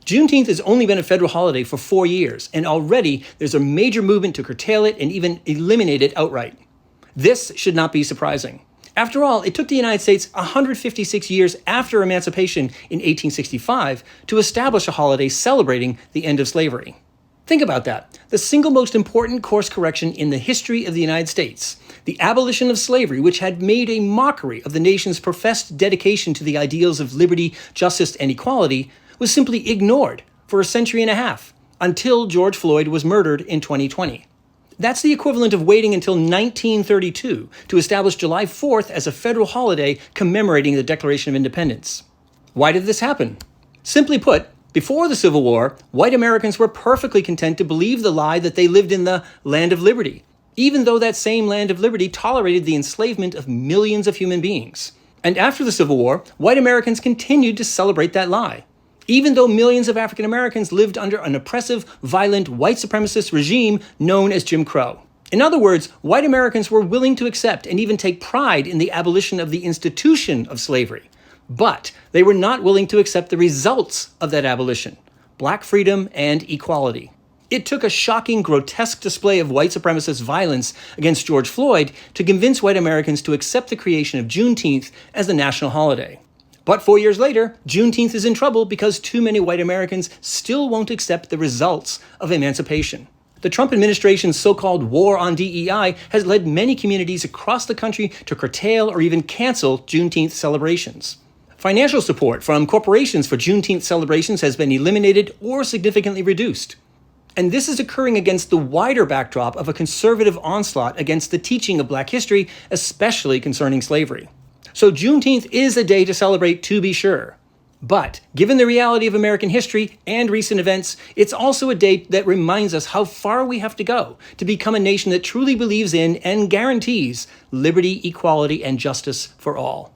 Juneteenth has only been a federal holiday for 4 years, and already there's a major movement to curtail it and even eliminate it outright. This should not be surprising. After all, it took the United States 156 years after emancipation in 1865 to establish a holiday celebrating the end of slavery. Think about that. The single most important course correction in the history of the United States, the abolition of slavery, which had made a mockery of the nation's professed dedication to the ideals of liberty, justice, and equality, was simply ignored for a century and a half, until George Floyd was murdered in 2020. That's the equivalent of waiting until 1932 to establish July 4th as a federal holiday commemorating the Declaration of Independence. Why did this happen? Simply put, before the Civil War, white Americans were perfectly content to believe the lie that they lived in the land of liberty, even though that same land of liberty tolerated the enslavement of millions of human beings. And after the Civil War, white Americans continued to celebrate that lie, even though millions of African Americans lived under an oppressive, violent, white supremacist regime known as Jim Crow. In other words, white Americans were willing to accept and even take pride in the abolition of the institution of slavery. But they were not willing to accept the results of that abolition: black freedom and equality. It took a shocking, grotesque display of white supremacist violence against George Floyd to convince white Americans to accept the creation of Juneteenth as the national holiday. But 4 years later, Juneteenth is in trouble because too many white Americans still won't accept the results of emancipation. The Trump administration's so-called war on DEI has led many communities across the country to curtail or even cancel Juneteenth celebrations. Financial support from corporations for Juneteenth celebrations has been eliminated or significantly reduced. And this is occurring against the wider backdrop of a conservative onslaught against the teaching of Black history, especially concerning slavery. So Juneteenth is a day to celebrate, to be sure. But given the reality of American history and recent events, it's also a date that reminds us how far we have to go to become a nation that truly believes in and guarantees liberty, equality, and justice for all.